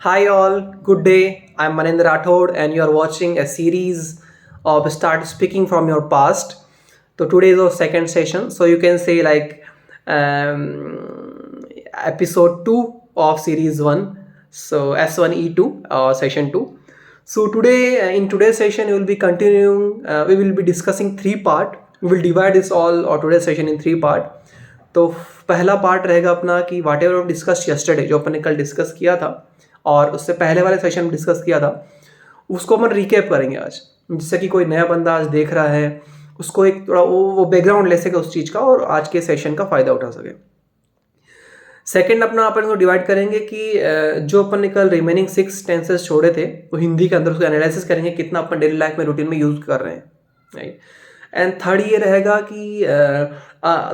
Hi all, good day. I'm Manendra Rathod and you are watching a series of Start Speaking from Your Past. So today is our second session. So you can say like episode 2 of series 1. So S1E2 session 2. So today in today's session we will be continuing, we will be discussing three part. We will divide this all or today's session in three part. तो पहला part रहेगा अपना कि वाट ever discuss yesterday, जो अपन ने कल discuss किया था और उससे पहले वाले सेशन में डिस्कस किया था, उसको अपन रिकैप करेंगे आज, जिससे कि कोई नया बंदा आज देख रहा है उसको एक थोड़ा वो बैकग्राउंड ले सके उस चीज़ का और आज के सेशन का फ़ायदा उठा सके। सेकंड अपना अपन को डिवाइड करेंगे कि जो अपन ने कल रिमेनिंग 6 टेंसेस छोड़े थे वो हिंदी के अंदर उसको एनालिसिस करेंगे कितना अपन डेली लाइफ में रूटीन में यूज़ कर रहे हैं, राइट। एंड थर्ड ये रहेगा कि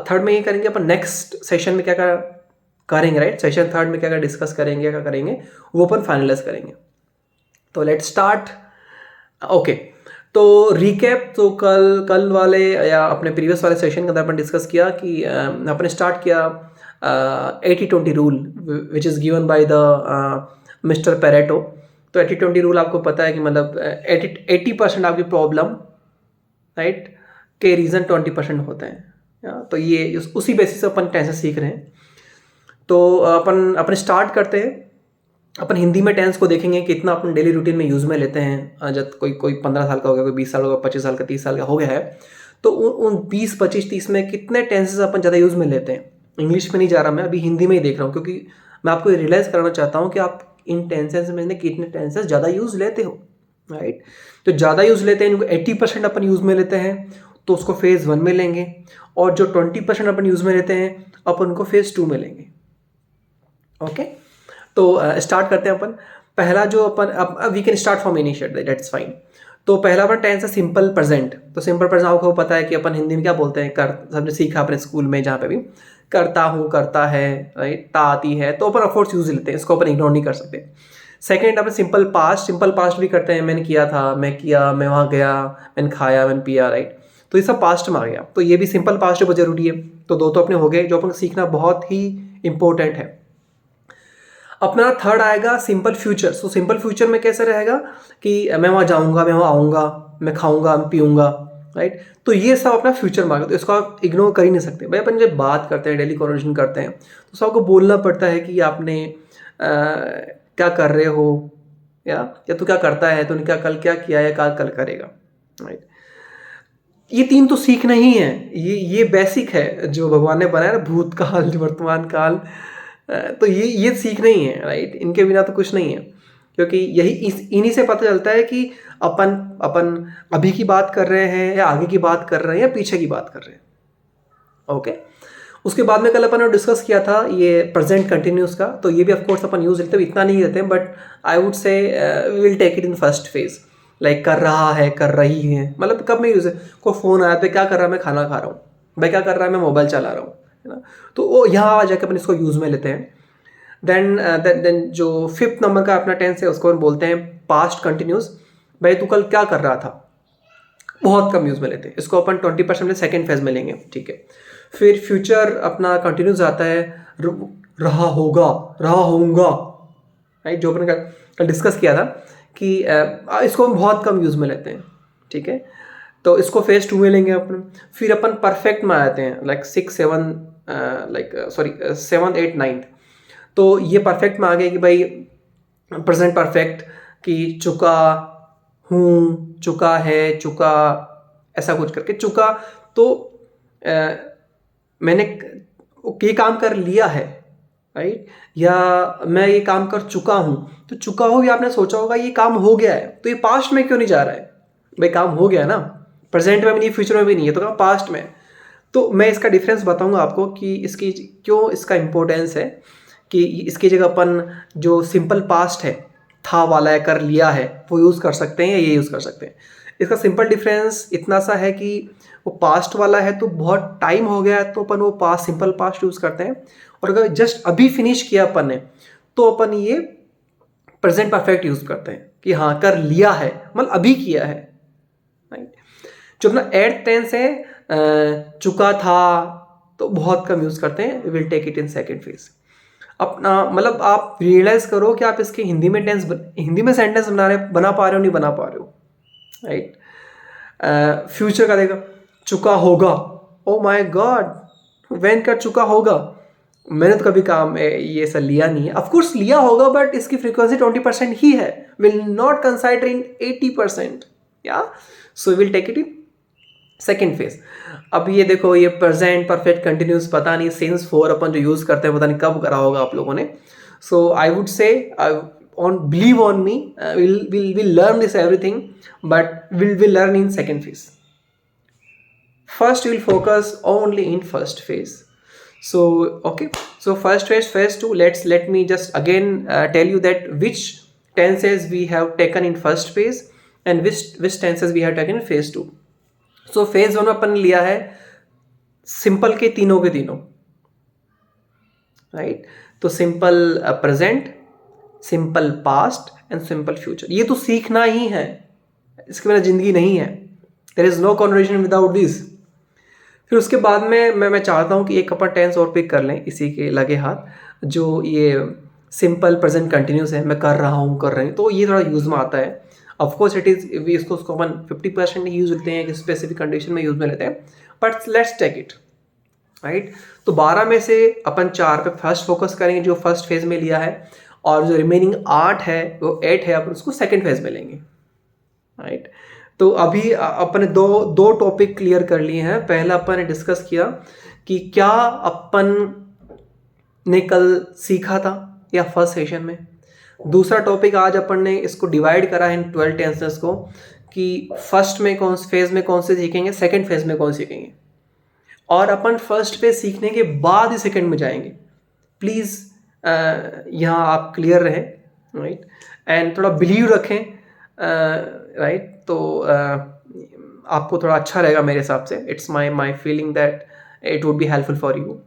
थर्ड में ये करेंगे अपन नेक्स्ट सेशन में क्या क्या करेंगे, राइट। सेशन थर्ड में क्या क्या डिस्कस करेंगे, क्या करेंगे वो अपन फाइनलाइज करेंगे। तो लेट्स स्टार्ट। ओके, तो रिकैप, तो कल वाले या अपने प्रीवियस वाले सेशन के अंदर अपन डिस्कस किया कि अपन स्टार्ट किया 80-20 rule which is given by the mister Pareto. तो 80-20 रूल आपको पता है कि मतलब 80% आपकी प्रॉब्लम, राइट, के रीज़न 20% होते हैं। तो ये उसी बेसिस से अपन टेंसेस सीख रहे हैं। तो अपन स्टार्ट करते हैं। अपन हिंदी में टेंस को देखेंगे कितना अपन डेली रूटीन में यूज़ में लेते हैं। जब कोई 15 साल का हो गया, कोई 20 साल का होगा, 25 साल का, 30 साल का हो गया है, तो उन 20, 25, 30 में कितने टेंसेस अपन ज़्यादा यूज़ में लेते हैं। इंग्लिश में नहीं जा रहा, मैं अभी हिंदी में ही देख रहा हूँ, क्योंकि मैं आपको रियलाइज़ कराना चाहता हूँ कि आप इन टेंसेस में कितने टेंसेस ज़्यादा यूज़ लेते हो, राइट। तो ज़्यादा यूज़ लेते हैं, इनको 80% अपन यूज़ में लेते हैं तो उसको फेज़ 1 में लेंगे, और जो 20% अपन यूज़ में लेते हैं अपन उनको फेज़ 2 में लेंगे। ओके, तो स्टार्ट करते हैं अपन। पहला जो अपन, अब we can start from initiate, that's fine. तो पहला अपन टेंस है सिंपल प्रेजेंट। तो सिंपल प्रेजेंट आपको पता है कि अपन हिंदी में क्या बोलते हैं, कर, सबने सीखा अपने स्कूल में जहाँ पे भी, करता हूँ, करता है, राइट, ता आती है, तो अपन ऑफकोर्स यूज लेते हैं, इसको अपन इग्नोर नहीं कर सकते। सेकेंड अपन सिंपल पास्ट भी करते हैं, मैंने किया था, मैं किया, मैं वहाँ गया, मैंने खाया, मैंने पिया, राइट। तो ये सब पास्ट में आ गया, तो ये भी सिंपल पास्ट बहुत जरूरी है। तो दो तो अपने हो गए जो अपन सीखना बहुत ही इंपॉर्टेंट है। अपना थर्ड आएगा simple future. So simple future में कैसे रहेगा कि मैं वहाँ जाऊँगा, मैं वहाँ आऊँगा, मैं खाऊँगा, मैं पीऊँगा, राइट। तो ये सब अपना फ्यूचर मार्क, तो इसको आप इग्नोर कर ही नहीं सकते भाई। अपन जब बात करते हैं, डेली कन्वर्सेशन करते हैं, तो सबको बोलना पड़ता है कि आपने क्या कर रहे हो, या तू क्या करता है, तूने क्या कल क्या किया है, क्या कल करेगा, राइट। ये तीन तो सीखना ही है, ये बेसिक है जो भगवान ने बनाया ना, भूतकाल, वर्तमान काल। तो ये सीखना ही है, राइट। इनके बिना तो कुछ नहीं है, क्योंकि यही इन्हीं से पता चलता है कि अपन अपन अभी की बात कर रहे हैं या आगे की बात कर रहे हैं या पीछे की बात कर रहे हैं। ओके, उसके बाद में कल अपन ने डिस्कस किया था ये प्रेजेंट कंटिन्यूस का। तो ये भी ऑफकोर्स अपन यूज लेते हैं, इतना नहीं लेते हैं, but I would say we will take it in first phase. Like कर रहा है, कर रही है, मतलब कब में यूज है। कोई फोन आया तो क्या कर रहा है, मैं खाना खा रहा हूँ, भाई क्या कर रहा है, मैं मोबाइल चला रहा हूँ, है ना। तो वो यहाँ आ जाकर अपन इसको यूज में लेते हैं। देन जो फिफ्थ नंबर का अपना टेंस है उसको हम बोलते हैं पास्ट कंटिन्यूस। भाई तू कल क्या कर रहा था, बहुत कम यूज में लेते हैं इसको, अपन 20% में सेकेंड फेज में लेंगे, ठीक है। फिर फ्यूचर अपना कंटिन्यूस आता है, रहा होगा, रहा होऊंगा, राइट, जो अपन कल डिस्कस किया था कि इसको हम बहुत कम यूज में लेते हैं, ठीक है। तो इसको फेज 2 में लेंगे अपन। फिर अपन परफेक्ट में आते हैं, लाइक 6, 7, लाइक सॉरी 7, 8, 9। तो ये परफेक्ट में आ गया कि भाई प्रेजेंट परफेक्ट, कि चुका हूँ, चुका है, चुका, ऐसा कुछ करके चुका। तो मैंने ये काम कर लिया है, राइट, या मैं ये काम कर चुका हूँ। तो चुका हो, या आपने सोचा होगा ये काम हो गया है, तो ये पास्ट में क्यों नहीं जा रहा है, भाई काम हो गया ना, प्रेजेंट में भी नहीं, फ्यूचर में भी नहीं है, तो काम पास्ट में। तो मैं इसका डिफरेंस बताऊंगा आपको कि इसकी क्यों इसका इंपॉर्टेंस है, कि इसकी जगह अपन जो सिंपल पास्ट है, था वाला है, कर लिया है, वो यूज़ कर सकते हैं या ये यूज़ कर सकते हैं। इसका सिंपल डिफरेंस इतना सा है कि वो पास्ट वाला है तो बहुत टाइम हो गया है, तो अपन वो पास्ट, सिंपल पास्ट यूज़ करते हैं। और अगर जस्ट अभी फिनिश किया अपन ने, तो अपन ये प्रेजेंट परफेक्ट यूज़ करते हैं कि हाँ कर लिया है, मतलब अभी किया है, राइट। जो अपना एट टेंस है, चुका था, तो बहुत कम यूज़ करते हैं, will take it in second phase. अपना मतलब आप रियलाइज करो कि आप इसके हिंदी में हिंदी में सेंटेंस बना पा रहे हो नहीं बना पा रहे हो, राइट। फ्यूचर का देखो, चुका होगा, ओ माय गॉड, व्हेन का चुका होगा। मैंने तो कभी काम ये सब लिया नहीं है, ऑफकोर्स लिया होगा बट इसकी फ्रीक्वेंसी 20% ही है, विल नॉट कंसाइडर इन 80%, या so will take it in second phase. अब ये देखो, ये प्रेजेंट परफेक्ट कंटिन्यूस, पता नहीं सेंस फोर अपन जो यूज करते हैं पता नहीं कब करा होगा आप लोगों ने। So I would say on believe on me, we'll learn this everything, but we'll learn in second phase. First we'll focus only in first phase. So okay, so first phase, phase 2, let me just again tell you that which tenses we have taken in first phase and which tenses we have taken in phase 2. So phase 1 में अपन लिया है simple के तीनों, right. तो simple present, simple past and simple future, ये तो सीखना ही है, इसके बिना जिंदगी नहीं है। There is no conversation without this. फिर उसके बाद में मैं चाहता हूँ कि एक अपन टेंस और पिक कर लें इसी के लगे हाथ, जो ये सिंपल प्रेजेंट कंटिन्यूस है, मैं कर रहा हूँ, कर रहे हैं, तो ये थोड़ा यूज में आता है। ऑफकोर्स इट इज, इसको अपन 50% यूज लेते हैं, कि स्पेसिफिक कंडीशन में यूज में लेते हैं, but let's take it, right. तो 12 में से अपन 4 पे फर्स्ट फोकस करेंगे जो फर्स्ट फेज में लिया है, और जो रिमेनिंग 8 है वो 8 है अपन उसको सेकेंड फेज में लेंगे, राइट। तो अभी अपन ने दो टॉपिक क्लियर कर लिए हैं। पहला अपन ने डिस्कस किया कि क्या अपन ने कल सीखा था या फर्स्ट सेशन में। दूसरा टॉपिक आज अपन ने इसको डिवाइड करा है इन 12 टेंसेस को, कि फर्स्ट में कौन फेज में कौन से सीखेंगे, सेकेंड फेज में कौन सीखेंगे, और अपन फर्स्ट फेज सीखने के बाद ही सेकेंड में जाएंगे। प्लीज़ यहाँ आप क्लियर रहें, राइट, एंड थोड़ा बिलीव रखें, राइट। तो आपको थोड़ा अच्छा रहेगा मेरे हिसाब से। It's my feeling that it would be helpful for you.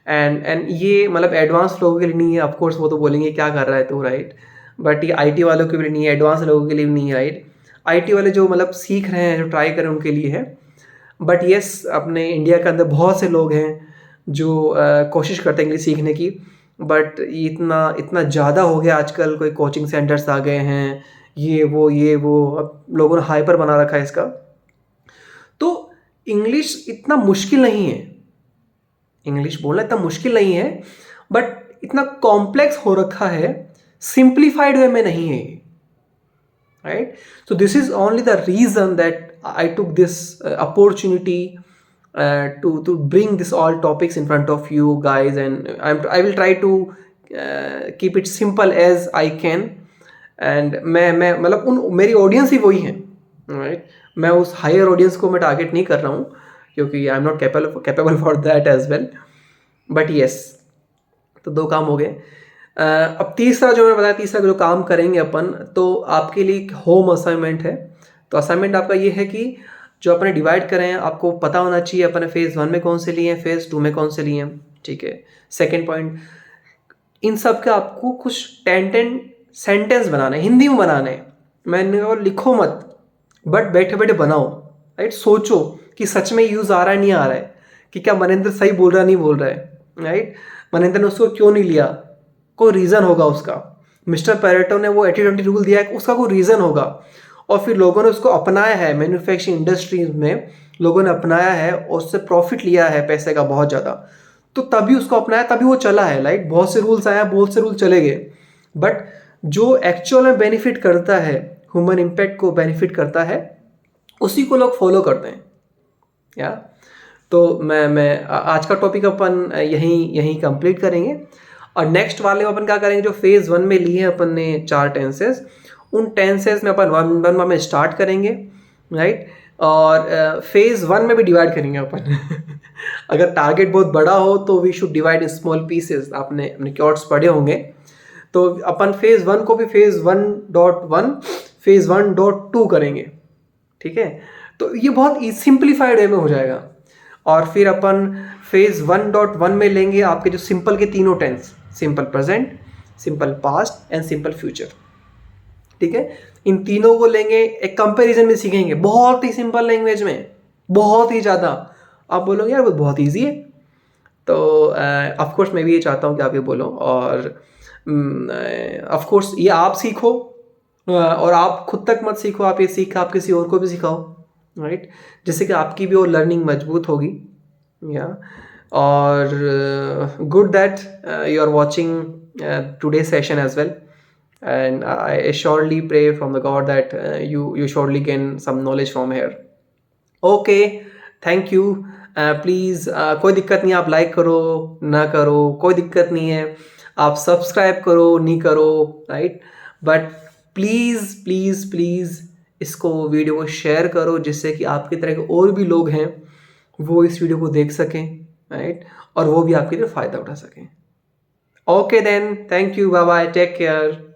And ये मतलब एडवांस लोगों के लिए नहीं है, ऑफकोर्स वो तो बोलेंगे क्या कर रहा है तू, राइट, बट ये IT वालों के लिए नहीं है, एडवांस लोगों के लिए नहीं है, राइट। IT वाले जो मतलब सीख रहे हैं, जो ट्राई कर रहे हैं उनके लिए है। बट येस, अपने इंडिया के अंदर बहुत से लोग हैं जो कोशिश करते हैं इंग्लिश सीखने की, बट इतना ज़्यादा हो गया आजकल, कोई कोचिंग सेंटर्स आ गए हैं, ये वो अब लोगों ने हाइपर बना रखा है इसका। तो इंग्लिश इतना मुश्किल नहीं है, इंग्लिश बोलना इतना मुश्किल नहीं है, बट इतना कॉम्प्लेक्स हो रखा है, सिंप्लीफाइड वे में नहीं है, right. So this is only the reason that I took this opportunity to bring this all topics in front of you guys, and I will try to keep it simple as I can. And मैं मतलब मेरी audience ही वही है, right. मैं उस higher audience को मैं target नहीं कर रहा हूँ, क्योंकि I am not capable for that as well, but yes. तो 2 काम हो गए। अब तीसरा जो मैंने बताया, तीसरा जो काम करेंगे अपन, तो आपके लिए होम असाइनमेंट है। तो असाइनमेंट आपका ये है कि जो अपने डिवाइड करें आपको पता होना चाहिए अपने फेज़ 1 में कौन से लिए हैं, फेज़ 2 में कौन से लिए हैं, ठीक है। सेकेंड पॉइंट, इन सब का आपको कुछ 10 सेंटेंस बनाने, हिंदी में बनाने। मैंने कहा लिखो मत, बट बैठे बैठे बनाओ, राइट। सोचो कि सच में यूज़ आ रहा है नहीं आ रहा है, कि क्या मनिंदर सही बोल रहा नहीं बोल रहा है, राइट। मनिंदर ने उसको क्यों नहीं लिया, कोई रीज़न होगा उसका। मिस्टर पैरेटो ने वो 80-20 रूल दिया है, उसका कोई रीज़न होगा। और फिर लोगों ने उसको अपनाया है, मैन्युफैक्चरिंग इंडस्ट्रीज में लोगों ने अपनाया है और उससे प्रॉफिट लिया है पैसे का बहुत ज़्यादा, तो तभी उसको अपनाया, तभी वो चला है। लाइक बहुत से रूल्स आए, बहुत से रूल चले गए, बट जो एक्चुअल में बेनिफिट करता है, ह्यूमन इम्पैक्ट को बेनिफिट करता है, उसी को लोग फॉलो करते हैं, या। तो मैं आज का टॉपिक अपन यहीं कंप्लीट करेंगे, और नेक्स्ट वाले में अपन क्या करेंगे, जो फेज़ 1 में लिए हैं अपन ने 4 टेंसेस, उन टेंसेस में अपन वन में स्टार्ट करेंगे, राइट। और फेज़ 1 में भी डिवाइड करेंगे अपन अगर टारगेट बहुत बड़ा हो तो we should divide in small pieces. आपने अपने क्योर्ट्स पढ़े होंगे, तो अपन फेज़ 1 को भी फेज़ 1.1 फेज़ 1.2 करेंगे, ठीक है। तो ये बहुत सिंप्लीफाइड वे में हो जाएगा। और फिर अपन फेज़ 1.1 में लेंगे आपके जो सिंपल के तीनों tense, simple present, simple past and simple future, ठीक है। इन तीनों को लेंगे, एक कंपैरिजन में सीखेंगे, बहुत ही सिंपल लैंग्वेज में, बहुत ही ज़्यादा। आप बोलोगे यार वो बहुत ईजी है, तो ऑफ कोर्स मैं भी ये चाहता हूँ कि आप ये बोलो, और ऑफ कोर्स ये आप सीखो, और आप खुद तक मत सीखो, आप ये सीख आप किसी और को भी सिखाओ, राइट, जिससे कि आपकी भी वो लर्निंग मजबूत होगी। या और good that you are watching today session as well, and I surely pray from the God that you surely gain some knowledge from here. Okay, thank you. Please कोई दिक्कत नहीं, आप लाइक करो ना करो, कोई दिक्कत नहीं है, आप सब्सक्राइब करो नहीं करो, right, but please please please इसको वीडियो को शेयर करो, जिससे कि आपकी तरह के और भी लोग हैं वो इस वीडियो को देख सकें, राइट, और वो भी आपकी तरह फ़ायदा उठा सकें। Okay then, thank you, bye bye, take care.